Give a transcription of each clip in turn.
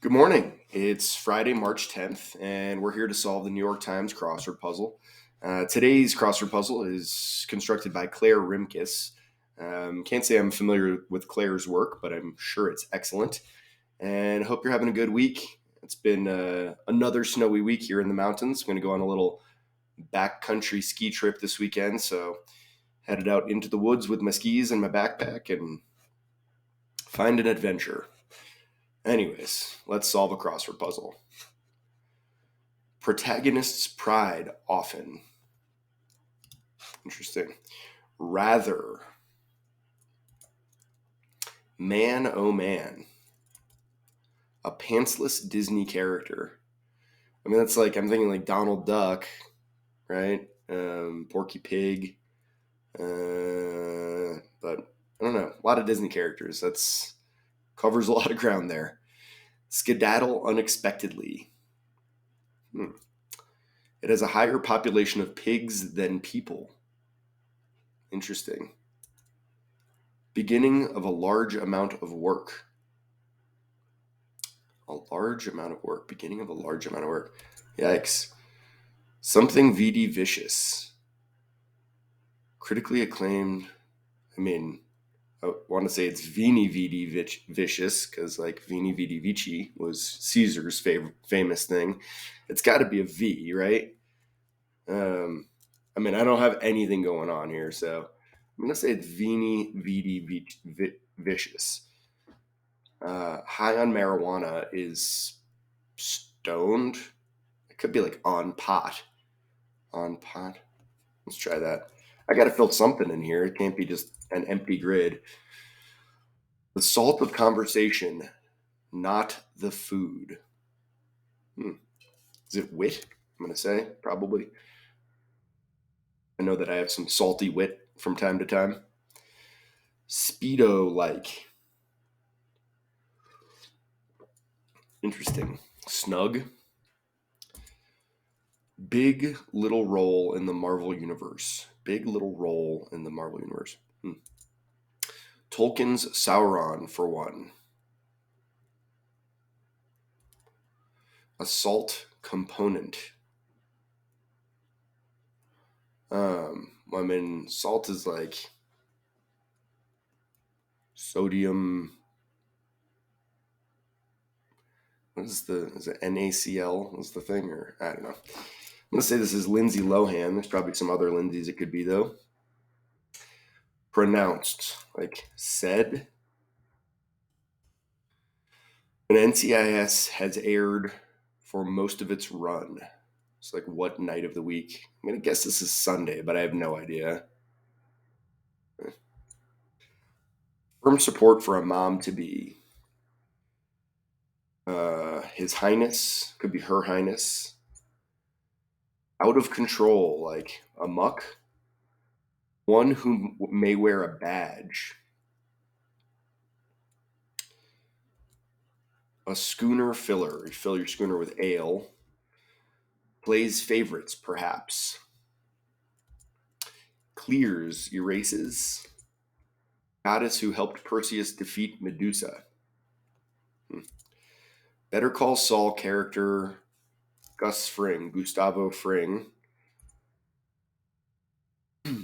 Good morning. It's Friday, March 10th, and we're here to solve the New York Times crossword puzzle. Today's crossword puzzle is constructed by Claire Rimkus. Can't say I'm familiar with Claire's work, but I'm sure it's excellent. And hope you're having a good week. It's been another snowy week here in the mountains. I'm going to go on a little backcountry ski trip this weekend, so headed out into the woods with my skis and my backpack and find an adventure. Anyways, let's solve a crossword puzzle. Protagonist's pride often. Interesting. Rather. Man, oh man. A pantsless Disney character. I mean, that's like, I'm thinking like Donald Duck, right? Porky Pig. But I don't know. A lot of Disney characters. That's covers a lot of ground there. Skedaddle unexpectedly. It has a higher population of pigs than people. Interesting. Beginning of a large amount of work. A large amount of work. Beginning of a large amount of work. Yikes. Something VD vicious. Critically acclaimed. I want to say it's Vini Vidi Vicious because like Vini Vidi Vici was Caesar's famous thing. It's got to be a V, right? I don't have anything going on here, so I'm going to say it's Vini Vidi Vicious. High on marijuana is stoned. It could be like on pot. On pot. Let's try that. I got to fill something in here. It can't be just an empty grid. The salt of conversation, not the food. Is it wit? I'm going to say probably. I know that I have some salty wit from time to time. Speedo-like. Interesting. Snug. Big little role in the Marvel Universe. Big little role in the Marvel Universe. Tolkien's Sauron, for one. Assault component. Salt is like sodium. Is it NaCl? What's the thing? Or I don't know. I'm going to say this is Lindsay Lohan. There's probably some other Lindsays it could be, though. Pronounced, like said. An NCIS has aired for most of its run. It's like what night of the week? I'm going to guess this is Sunday, but I have no idea. Firm support for a mom-to-be. His Highness, could be Her Highness. Out of control, like amok. One who may wear a badge. A schooner filler. You fill your schooner with ale. Plays favorites, perhaps. Clears, erases. Goddess who helped Perseus defeat Medusa. Better Call Saul character Gustavo Fring.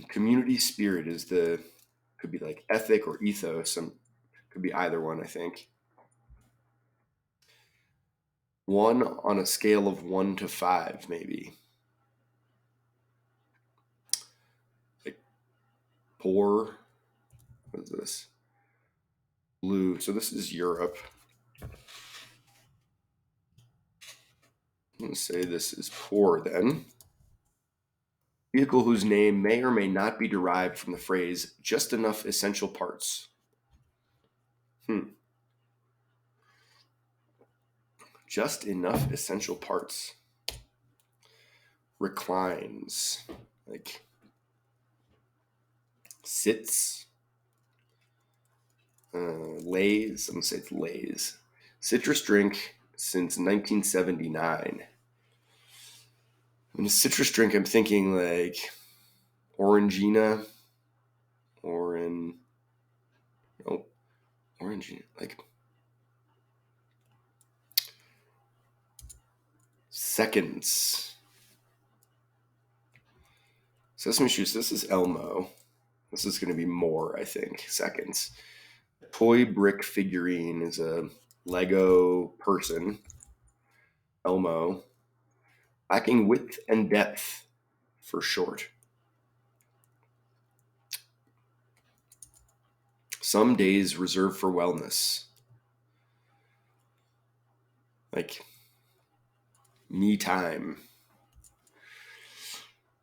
Community spirit is could be like ethic or ethos. Could be either one, I think. 1 on a scale of 1 to 5, maybe. Like poor. What is this? Blue. So this is Europe. I'm going to say this is poor then. Vehicle whose name may or may not be derived from the phrase just enough essential parts. Just enough essential parts. Reclines. Like sits. Lays. I'm going to say it's Lays. Citrus drink since 1979. When a citrus drink, I'm thinking like Orangina. Orangina. Like Seconds. Sesame Street, this is Elmo. This is going to be more, I think. Seconds. Toy brick figurine is a Lego person. Elmo. Lacking width and depth for short. Some days reserved for wellness. Like me time.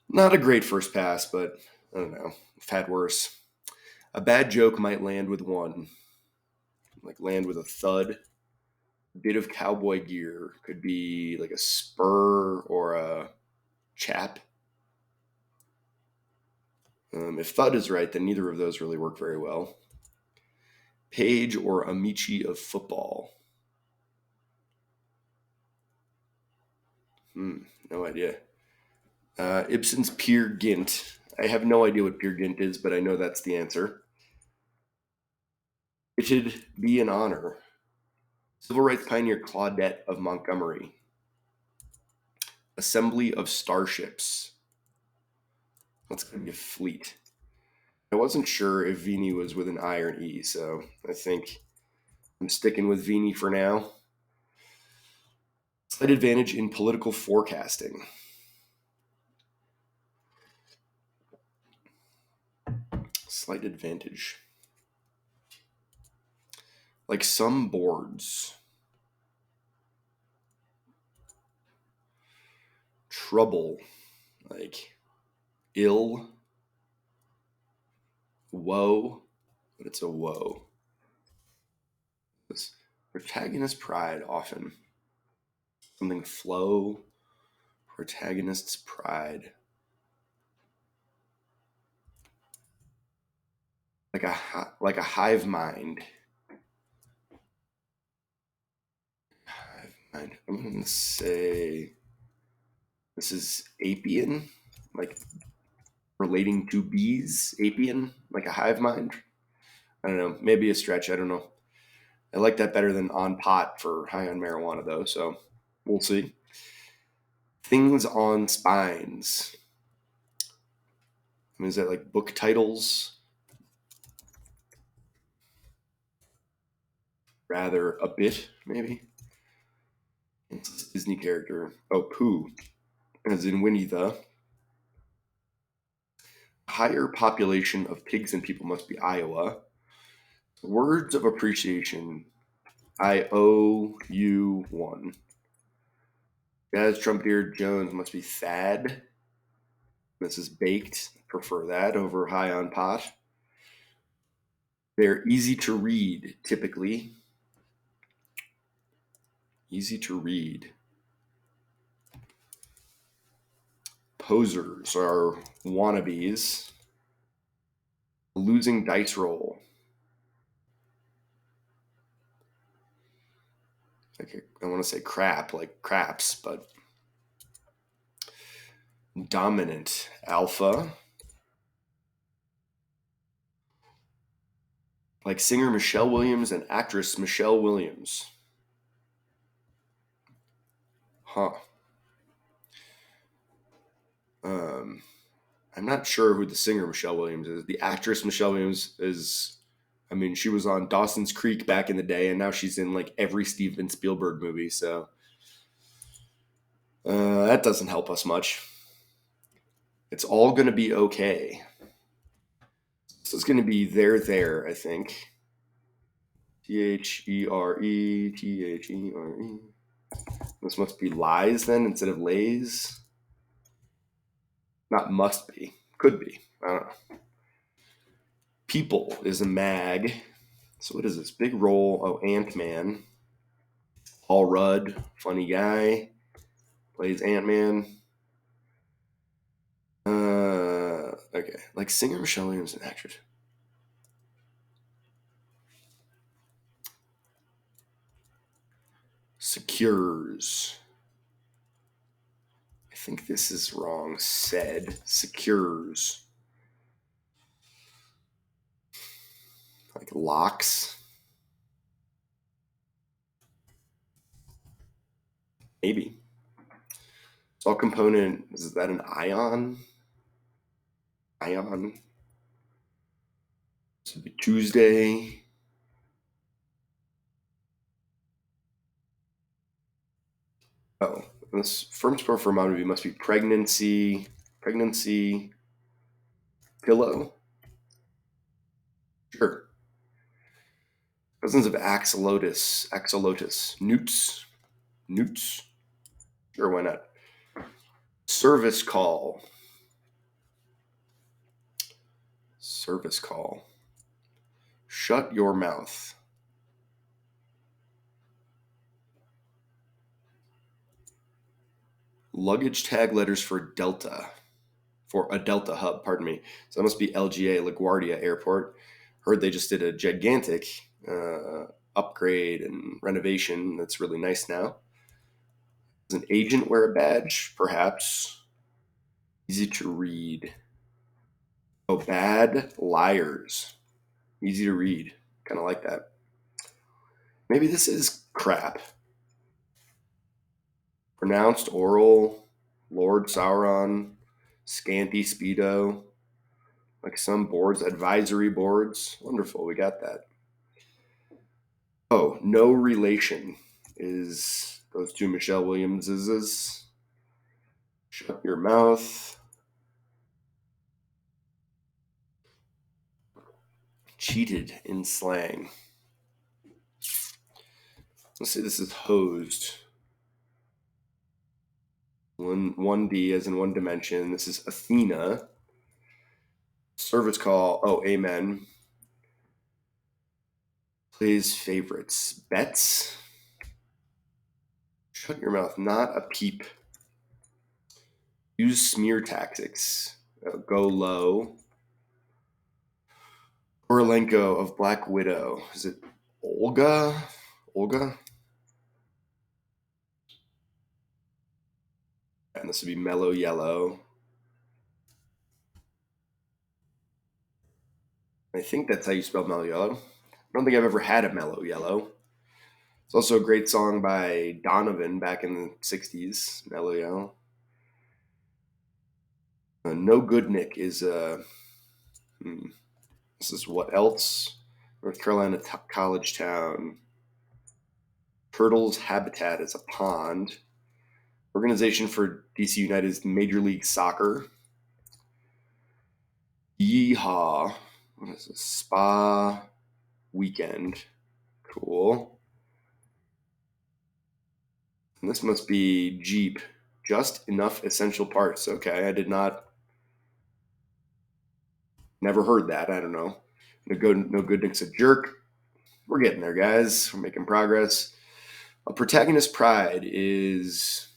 Not a great first pass, but I don't know. I've had worse. A bad joke might land with one. Like land with a thud. Bit of cowboy gear could be like a spur or a chap. If thud is right, then neither of those really work very well. Page or Amici of football. No idea. Ibsen's Peer Gynt. I have no idea what Peer Gynt is, but I know that's the answer. It'd be an honor. Civil rights pioneer Claudette of Montgomery. Assembly of starships. That's going to be a fleet. I wasn't sure if Vini was with an I or an E, so I think I'm sticking with Vini for now. Slight advantage in political forecasting. Slight advantage. Like some boards. Trouble. Like ill. Woe. But it's a woe. This protagonist pride often. Something flow. Protagonist's pride. Like a hive mind. Hive mind. I'm gonna say this is apian, like relating to bees. Apian, like a hive mind. I don't know. Maybe a stretch. I don't know. I like that better than on pot for high on marijuana, though. So we'll see. Things on spines. I mean, is that like book titles? Rather a bit, maybe. It's a Disney character. Oh, Pooh, as in Winnie the. Higher population of pigs and people must be Iowa. Words of appreciation. I owe you one. Jazz trumpeter Jones must be Thad. This is baked. Prefer that over high on pot. They're easy to read, typically. Easy to read. Posers are wannabes. Losing dice roll. I want to say crap, like craps, but dominant. Alpha. Like singer Michelle Williams and actress Michelle Williams. Huh. I'm not sure who the singer Michelle Williams is. The actress Michelle Williams is, I mean, she was on Dawson's Creek back in the day, and now she's in like every Steven Spielberg movie. So that doesn't help us much. It's all going to be okay. So it's going to be there, I think. There. This must be lies then instead of lays. Not must be. Could be. I don't know. People is a mag. So what is this? Big role. Oh, Ant-Man. Paul Rudd. Funny guy. Plays Ant-Man. Okay. Like singer Michelle Williams, an actress. Secures. I think this is wrong. Said. Secures. Like locks. Maybe. Salt component, is that an ion? Ion. This would be Tuesday. Oh, this firm support for monomy must be pregnancy. Pregnancy pillow. Sure. Cousins of axolotus. Axolotus. Newts. Newts. Sure, why not? Service call. Service call. Shut your mouth. Luggage tag letters for Delta. For a Delta hub, pardon me. So that must be LGA, LaGuardia Airport. Heard they just did a gigantic upgrade and renovation that's really nice now. Does an agent wear a badge? Perhaps. Easy to read. Oh, bad liars. Easy to read. Kind of like that. Maybe this is crap. Pronounced oral. Lord Sauron. Scanty Speedo. Like some boards, advisory boards. Wonderful, we got that. Oh, no relation is those two Michelle Williamses. Shut your mouth. Cheated in slang. Let's say this is hosed. 1D as in one dimension. This is Athena. Service call. Oh, amen. Plays favorites. Bets. Shut your mouth. Not a peep. Use smear tactics. Go low. Orlenko of Black Widow. Is it Olga? Olga? And this would be mellow yellow. I think that's how you spell mellow yellow. I don't think I've ever had a mellow yellow. It's also a great song by Donovan back in the 60s, Mellow Yellow. No Good Nick is this is what else? North Carolina college town. Turtles habitat is a pond. Organization for DC United's Major League Soccer. Yeehaw. What is this? Spa weekend. Cool. And this must be Jeep. Just enough essential parts. Okay, I did not. Never heard that. I don't know. No good Nick's a jerk. We're getting there, guys. We're making progress. A protagonist pride is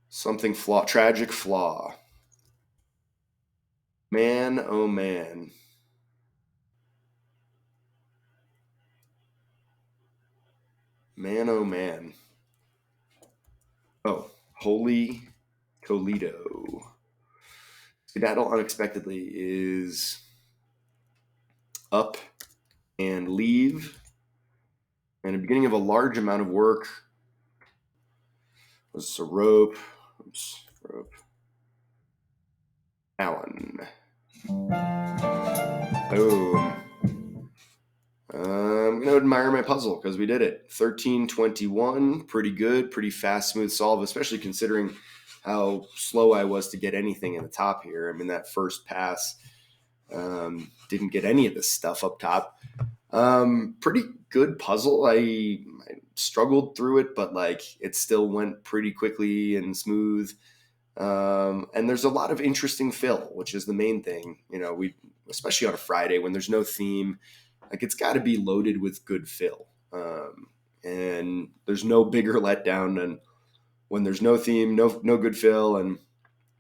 something flaw, tragic flaw. Man, oh man. Man, oh man. Oh, Holy Toledo. Skedaddle unexpectedly is up and leave. And the beginning of a large amount of work was a rope. Oops, rope. Allen. Boom. I'm going to admire my puzzle because we did it. 1321, pretty good, pretty fast, smooth solve, especially considering how slow I was to get anything in the top here. I mean, that first pass didn't get any of this stuff up top. Pretty good puzzle. I struggled through it, but like it still went pretty quickly and smooth. And there's a lot of interesting fill, which is the main thing. You know, especially on a Friday when there's no theme, like it's got to be loaded with good fill. And there's no bigger letdown than when there's no theme, no good fill, and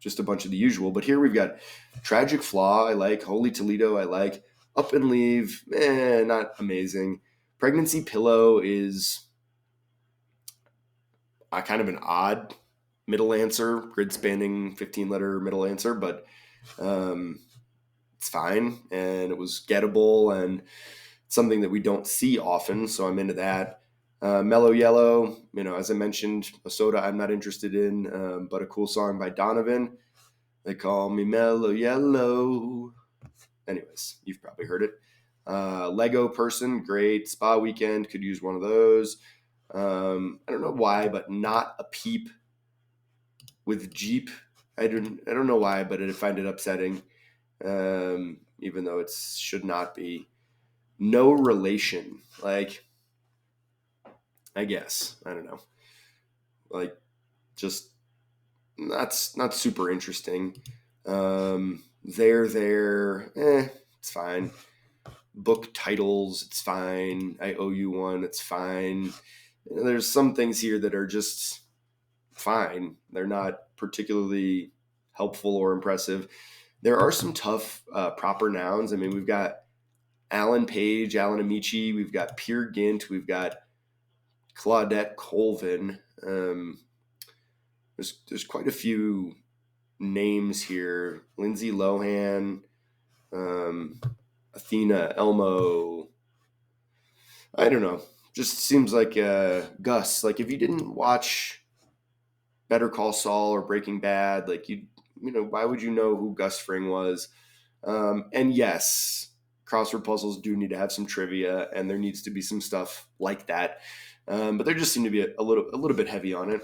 just a bunch of the usual. But here we've got Tragic Flaw, I like. Holy Toledo, I like. Up and Leave, not amazing. Pregnancy Pillow is kind of an odd middle answer, grid spanning 15-letter middle answer, but it's fine. And it was gettable and something that we don't see often, so I'm into that. Mellow Yellow, as I mentioned, a soda I'm not interested in, but a cool song by Donovan. They call me Mellow Yellow. Anyways, you've probably heard it. Lego Person, great. Spa Weekend, could use one of those. I don't know why, but Not a Peep with Jeep. I don't know why, but I find it upsetting, even though it should not be. No Relation, like, I guess, I don't know, like, just not super interesting. It's fine. Book titles, it's fine. I owe you one, it's fine. There's some things here that are just fine. They're not particularly helpful or impressive. There are some tough proper nouns. I mean, we've got Alan Page, Alan Amici, we've got Peer Gynt, we've got Claudette Colvin. There's quite a few names here. Lindsay Lohan, Athena Elmo. I don't know. Just seems like Gus. Like, if you didn't watch Better Call Saul or Breaking Bad, like, why would you know who Gus Fring was? And yes, crossword puzzles do need to have some trivia, and there needs to be some stuff like that. But there just seem to be a little bit heavy on it.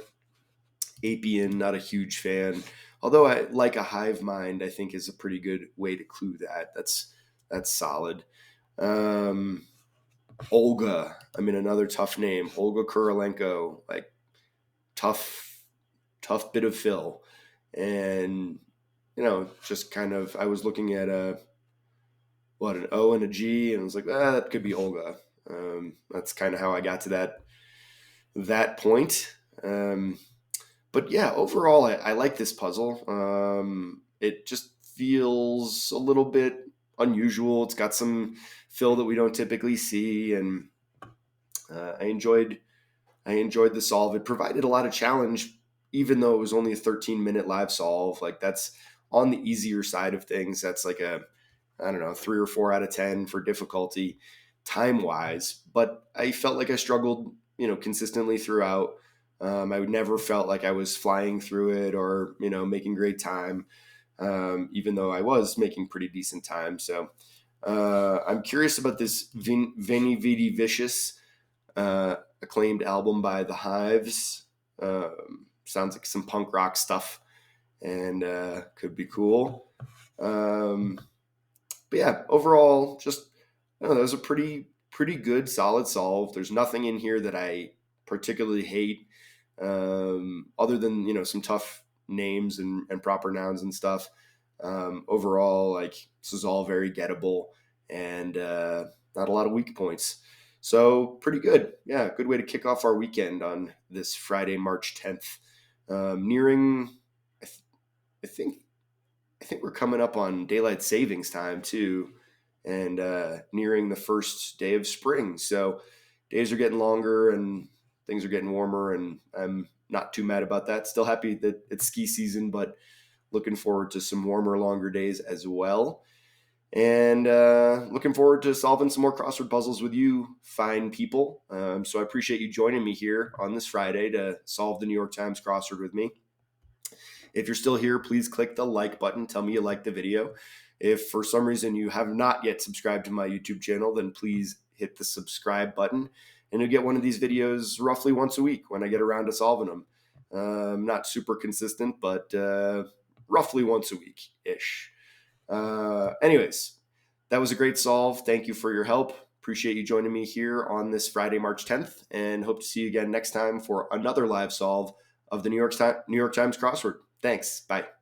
Apian, not a huge fan. Although I like a hive mind, I think is a pretty good way to clue that. That's solid. Olga, another tough name. Olga Kurilenko, like, tough bit of fill. And, just kind of, I was looking at an O and a G, and I was like, that could be Olga. That's kind of how I got to that point. But yeah, overall, I like this puzzle. It just feels a little bit unusual. It's got some fill that we don't typically see, and I enjoyed the solve. It provided a lot of challenge, even though it was only a 13-minute live solve. Like, that's on the easier side of things. That's like a, I don't know, 3 or 4 out of 10 for difficulty time-wise. But I felt like I struggled, consistently throughout. I would never felt like I was flying through it or, making great time, even though I was making pretty decent time. So I'm curious about this Veni Vidi Vicious, acclaimed album by The Hives. Sounds like some punk rock stuff, and could be cool. But yeah, overall, just, I don't know, that was a pretty good, solid solve. There's nothing in here that I particularly hate, other than, some tough names and proper nouns and stuff. Overall, like, this is all very gettable, and not a lot of weak points. So pretty good. Yeah, good way to kick off our weekend on this Friday, March 10th. Nearing, I think we're coming up on daylight savings time too, and nearing the first day of spring. So days are getting longer and things are getting warmer, and I'm not too mad about that. Still happy that it's ski season, but looking forward to some warmer, longer days as well. And looking forward to solving some more crossword puzzles with you fine people. So I appreciate you joining me here on this Friday to solve the New York Times crossword with me. If you're still here, please click the like button. Tell me you like the video. If for some reason you have not yet subscribed to my YouTube channel, then please hit the subscribe button, and you'll get one of these videos roughly once a week when I get around to solving them. Not super consistent, but roughly once a week-ish. Anyways, that was a great solve. Thank you for your help. Appreciate you joining me here on this Friday, March 10th, and hope to see you again next time for another live solve of the New York Times crossword. Thanks. Bye.